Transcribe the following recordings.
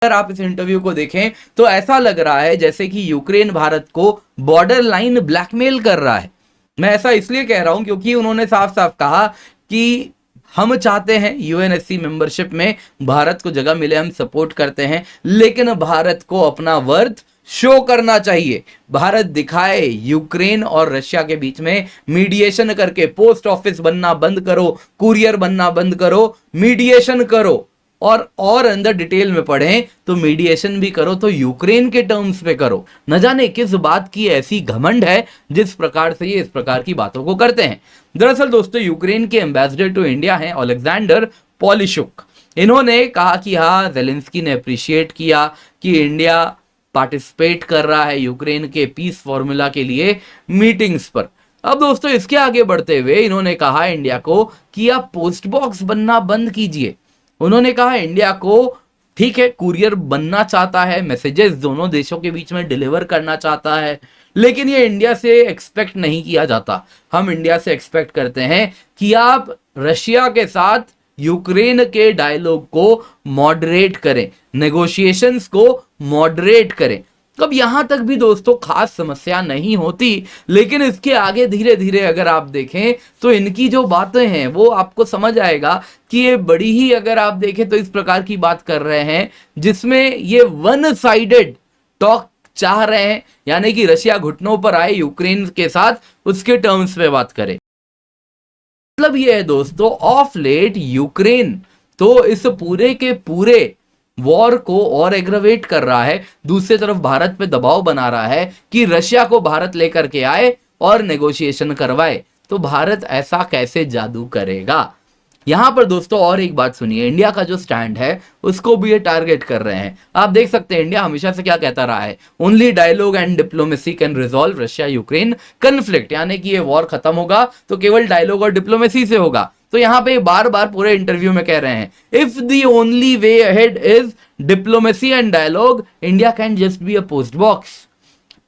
अगर आप इस इंटरव्यू को देखें तो ऐसा लग रहा है जैसे कि यूक्रेन भारत को बॉर्डर लाइन ब्लैकमेल कर रहा है। मैं ऐसा इसलिए कह रहा हूं क्योंकि उन्होंने साफ साफ कहा कि हम चाहते हैं यूएनएससी मेंबरशिप में भारत को जगह मिले, हम सपोर्ट करते हैं, लेकिन भारत को अपना वर्थ शो करना चाहिए। भारत दिखाए यूक्रेन और रशिया के बीच में मीडिएशन करके, पोस्ट ऑफिस बनना बंद करो, कुरियर बनना बंद करो, मीडिएशन करो। और अंदर डिटेल में पढ़ें तो मीडिएशन भी करो तो यूक्रेन के टर्म्स पे करो। न जाने किस बात की ऐसी घमंड है जिस प्रकार से ये इस प्रकार की बातों को करते हैं। दरअसल दोस्तों, यूक्रेन के एम्बेसडर टू इंडिया हैं ओलेक्जेंडर पॉलिशुक। इन्होंने कहा कि हाँ, जेलेंस्की ने अप्रिशिएट किया कि इंडिया पार्टिसिपेट कर रहा है यूक्रेन के पीस फॉर्मूला के लिए मीटिंग्स पर। अब दोस्तों, इसके आगे बढ़ते हुए इन्होंने कहा इंडिया को कि आप पोस्ट बॉक्स बनना बंद कीजिए। उन्होंने कहा इंडिया को ठीक है, कुरियर बनना चाहता है, मैसेजेस दोनों देशों के बीच में डिलीवर करना चाहता है, लेकिन ये इंडिया से एक्सपेक्ट नहीं किया जाता। हम इंडिया से एक्सपेक्ट करते हैं कि आप रशिया के साथ यूक्रेन के डायलॉग को मॉडरेट करें, नेगोशिएशंस को मॉडरेट करें। अब यहां तक भी दोस्तों खास समस्या नहीं होती, लेकिन इसके आगे धीरे धीरे अगर आप देखें तो इनकी जो बातें हैं वो आपको समझ आएगा कि ये बड़ी ही, अगर आप देखें तो इस प्रकार की बात कर रहे हैं जिसमें ये वन साइडेड टॉक चाह रहे हैं, यानी कि रशिया घुटनों पर आए यूक्रेन के साथ, उसके टर्म्स में बात करें। मतलब ये है दोस्तों, ऑफ लेट यूक्रेन तो इस पूरे के पूरे वॉर को और एग्रवेट कर रहा है, दूसरी तरफ भारत पे दबाव बना रहा है कि रशिया को भारत लेकर के आए और नेगोशिएशन करवाए। तो भारत ऐसा कैसे जादू करेगा? यहां पर दोस्तों और एक बात सुनिए, इंडिया का जो स्टैंड है उसको भी ये टारगेट कर रहे हैं। आप देख सकते हैं इंडिया हमेशा से क्या कहता रहा है, only dialogue and diplomacy can resolve Russia Ukraine conflict, यानी कि ये वॉर खत्म होगा तो केवल डायलॉग और डिप्लोमेसी से होगा। तो यहां पे बार बार पूरे इंटरव्यू में कह रहे हैं, if the only way ahead is diplomacy and dialogue, India can just be a post box.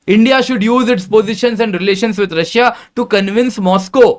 India should use its positions and relations with Russia to convince Moscow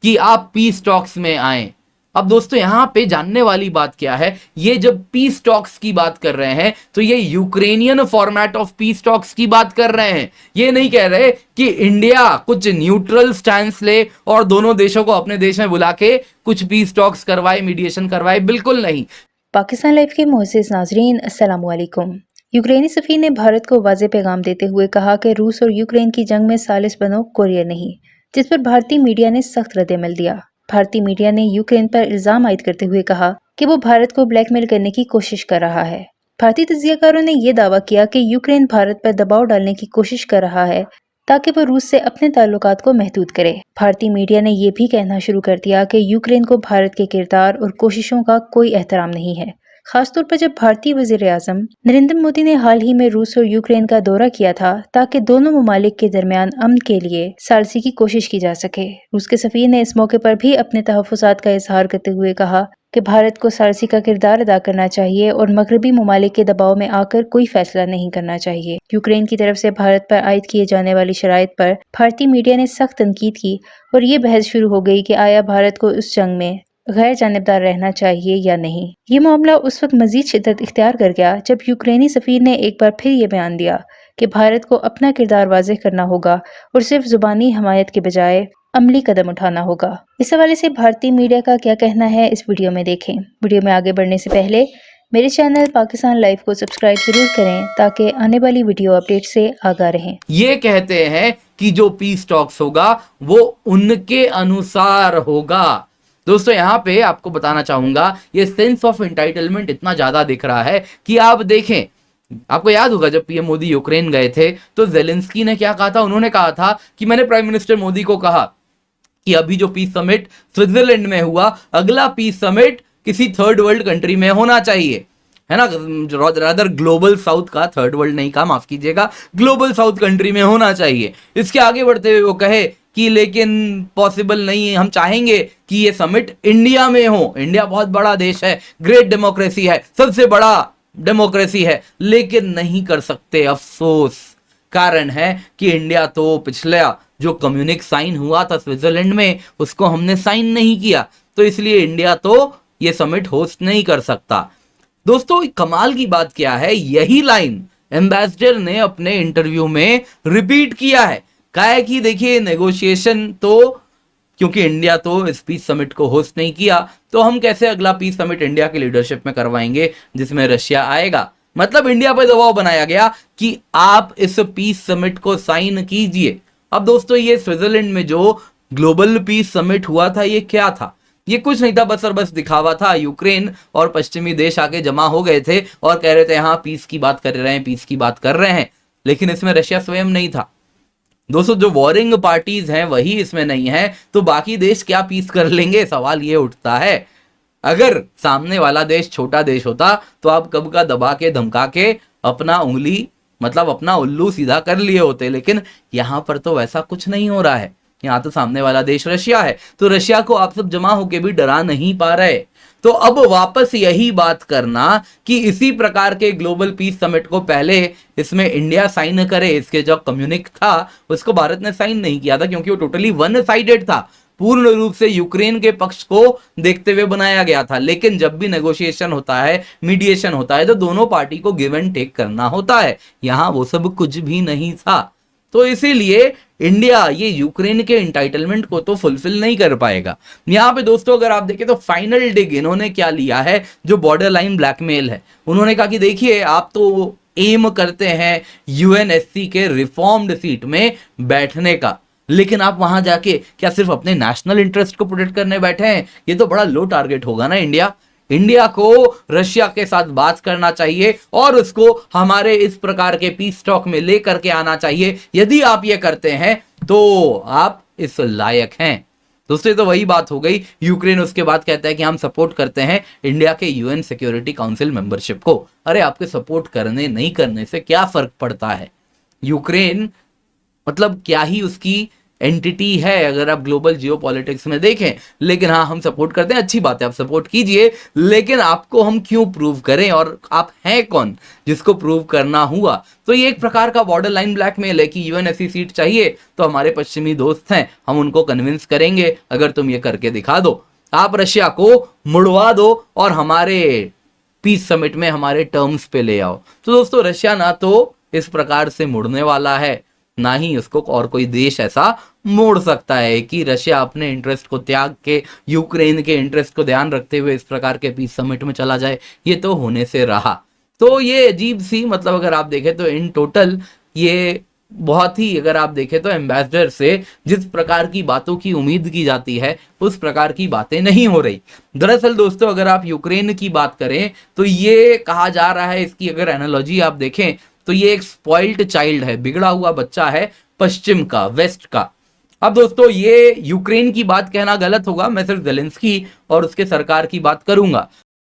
कि आप पीस टॉक्स में आए। अब दोस्तों यहां पे जानने वाली बात क्या है, ये जब पीस टॉक्स की बात कर रहे हैं तो ये Ukrainian format of peace talks की बात कर रहे हैं। ये नहीं कह रहे कि इंडिया कुछ न्यूट्रल स्टैंस ले और दोनों देशों को अपने देश में बुला के कुछ पीस टॉक्स करवाए, मीडिएशन करवाए, बिल्कुल नहीं। पाकिस्तान लाइव के मोअज़्ज़िज़ नाज़रीन, अस्सलाम वालेकुम। यूक्रेनी सफ़ीर ने भारत को वाज़ेह पैगाम देते हुए कहा कि रूस और यूक्रेन की जंग में सालिस बनो, कोरियर नहीं, जिस पर भारतीय मीडिया ने सख्त रद्द-ए-अमल दिया। भारतीय मीडिया ने यूक्रेन पर इल्जाम आयद करते हुए कहा कि वो भारत को ब्लैकमेल करने की कोशिश कर रहा है। भारतीय तज्ज़ियाकारों ने यह दावा किया कि यूक्रेन भारत पर दबाव डालने की कोशिश कर रहा है ताकि वो रूस से अपने ताल्लुकात को महदूद करे। भारतीय मीडिया ने यह भी कहना शुरू कर दिया कि यूक्रेन को भारत के किरदार और कोशिशों का कोई एहतराम नहीं है, खासतौर पर जब भारतीय वज़ीर-ए-आज़म नरेंद्र मोदी ने हाल ही में रूस और यूक्रेन का दौरा किया था ताकि दोनों ममालिक के दरमियान अमन के लिए सालसी की कोशिश की जा सके। रूस के सफ़ीर ने इस मौके पर भी अपने तहफ़्फ़ुज़ात का इजहार करते हुए कहा कि भारत को सालसी का किरदार अदा करना चाहिए और मगरबी ममालिक के दबाव में आकर कोई फैसला नहीं करना चाहिए। यूक्रेन की तरफ से भारत पर आयद किए जाने वाली शराइत पर भारतीय मीडिया ने सख्त तनकीद की और ये बहस शुरू हो गई कि आया भारत को इस जंग में गैर जानिबदार रहना चाहिए या नहीं। ये मामला उस वक्त मजीद शिद्दत इख्तियार कर गया जब यूक्रेनी सफ़ीर ने एक बार फिर ये बयान दिया कि भारत को अपना किरदार वाज़ेह करना होगा और सिर्फ जुबानी हमायत के बजाय अमली कदम उठाना होगा। इस हवाले से भारतीय मीडिया का क्या कहना है, इस वीडियो में देखें। वीडियो में आगे बढ़ने से पहले मेरे चैनल पाकिस्तान लाइव को सब्सक्राइब जरूर करें ताकि आने वाली वीडियो अपडेट से आगाह रहें। ये कहते हैं कि जो पीस टॉक्स होगा वो उनके अनुसार होगा। दोस्तों यहाँ पे आपको बताना चाहूंगा, ये सेंस ऑफ एंटाइटलमेंट इतना ज्यादा दिख रहा है कि आप देखें, आपको याद होगा जब पीएम मोदी यूक्रेन गए थे तो जेलेंस्की ने क्या कहा था, उन्होंने कहा था कि मैंने प्राइम मिनिस्टर मोदी को कहा कि अभी जो पीस समिट स्विट्जरलैंड में हुआ, अगला पीस समिट किसी थर्ड वर्ल्ड कंट्री में होना चाहिए, है ना, रादर ग्लोबल साउथ का, थर्ड वर्ल्ड नहीं कहा, माफ कीजिएगा, ग्लोबल साउथ कंट्री में होना चाहिए। इसके आगे बढ़ते हुए वो कहे कि लेकिन पॉसिबल नहीं है, हम चाहेंगे कि ये समिट इंडिया में हो, इंडिया बहुत बड़ा देश है, ग्रेट डेमोक्रेसी है, सबसे बड़ा डेमोक्रेसी है, लेकिन नहीं कर सकते। अफसोस कारण है कि इंडिया तो पिछला जो कम्युनिक साइन हुआ था स्विट्जरलैंड में, उसको हमने साइन नहीं किया, तो इसलिए इंडिया तो ये समिट होस्ट नहीं कर सकता। दोस्तों कमाल की बात क्या है, यही लाइन एम्बेसडर ने अपने इंटरव्यू में रिपीट किया है। कहा है कि देखिए नेगोशिएशन तो, क्योंकि इंडिया तो इस पीस समिट को होस्ट नहीं किया, तो हम कैसे अगला पीस समिट इंडिया की लीडरशिप में करवाएंगे जिसमें रशिया आएगा। मतलब इंडिया पर दबाव बनाया गया कि आप इस पीस समिट को साइन कीजिए। अब दोस्तों ये स्विट्जरलैंड में जो ग्लोबल पीस समिट हुआ था, ये क्या था? ये कुछ नहीं था, बस और बस दिखावा था। यूक्रेन और पश्चिमी देश आके जमा हो गए थे और कह रहे थे हाँ पीस की बात कर रहे हैं, पीस की बात कर रहे हैं, लेकिन इसमें रशिया स्वयं नहीं था। दोस्तों जो वॉरिंग पार्टीज हैं वही इसमें नहीं है, तो बाकी देश क्या पीस कर लेंगे? सवाल ये उठता है। अगर सामने वाला देश छोटा देश होता तो आप कब का दबा के धमका के अपना उंगली, मतलब अपना उल्लू सीधा कर लिए होते, लेकिन यहां पर तो वैसा कुछ नहीं हो रहा है। यहाँ तो सामने वाला देश रशिया है, तो रशिया को आप सब जमा होके भी डरा नहीं पा रहे। तो अब वापस यही बात करना कि इसी प्रकार के ग्लोबल पीस समिट को पहले इसमें इंडिया साइन करे, इसके जो कम्युनिक था उसको भारत ने साइन नहीं किया था क्योंकि वो टोटली वन साइडेड था, पूर्ण रूप से यूक्रेन के पक्ष को देखते हुए बनाया गया था। लेकिन जब भी नेगोशिएशन होता है, मीडिएशन होता है, तो दोनों पार्टी को गिव एंड टेक करना होता है। यहां वो सब कुछ भी नहीं था, तो इसीलिए इंडिया ये यूक्रेन के इंटाइटलमेंट को तो फुलफिल नहीं कर पाएगा। यहां पे दोस्तों अगर आप देखें तो फाइनल डिग इन्होंने क्या लिया है, जो बॉर्डर लाइन ब्लैकमेल है। उन्होंने कहा कि देखिए आप तो एम करते हैं यूएनएससी के रिफॉर्म्ड सीट में बैठने का, लेकिन आप वहां जाके क्या सिर्फ अपने नेशनल इंटरेस्ट को प्रोटेक्ट करने बैठे हैं? ये तो बड़ा लो टारगेट होगा ना। इंडिया को रशिया के साथ बात करना चाहिए और उसको हमारे इस प्रकार के पीस टॉक में लेकर के आना चाहिए। यदि आप ये करते हैं तो आप इस लायक हैं। दोस्तों तो वही बात हो गई। यूक्रेन उसके बाद कहता है कि हम सपोर्ट करते हैं इंडिया के यूएन सिक्योरिटी काउंसिल मेंबरशिप को। अरे आपके सपोर्ट करने नहीं करने से क्या फर्क पड़ता है? यूक्रेन मतलब क्या ही उसकी एंटिटी है अगर आप ग्लोबल जियोपॉलिटिक्स में देखें। लेकिन हाँ हम सपोर्ट करते हैं, अच्छी बात है, आप सपोर्ट कीजिए, लेकिन आपको हम क्यों प्रूव करें और आप हैं कौन जिसको प्रूव करना हुआ? तो ये एक प्रकार का बॉर्डर लाइन ब्लैकमेल है कि यूएनएससी सीट चाहिए तो हमारे पश्चिमी दोस्त हैं, हम उनको कन्विंस करेंगे अगर तुम ये करके दिखा दो, आप रशिया को मुड़वा दो और हमारे पीस समिट में हमारे टर्म्स पे ले आओ। तो दोस्तों रशिया ना तो इस प्रकार से मुड़ने वाला है, ना ही उसको और कोई देश ऐसा मोड़ सकता है कि रशिया अपने इंटरेस्ट को त्याग के यूक्रेन के इंटरेस्ट को ध्यान रखते हुए इस प्रकार के पीस समिट में चला जाए। ये तो होने से रहा। तो ये अजीब सी, मतलब अगर आप देखें तो इन टोटल ये बहुत ही, अगर आप देखें तो एम्बेसडर से जिस प्रकार की बातों की उम्मीद की जाती है उस प्रकार की बातें नहीं हो रही। दरअसल दोस्तों अगर आप यूक्रेन की बात करें तो ये कहा जा रहा है, इसकी अगर एनालॉजी आप देखें तो ये एक स्पॉइल्ड चाइल्ड है, बिगड़ा हुआ बच्चा है पश्चिम का, वेस्ट का। अब दोस्तों ये यूक्रेन की बात कहना गलत होगा, मैं सिर्फ ज़ेलेंस्की और उसके सरकार की बात करूंगा।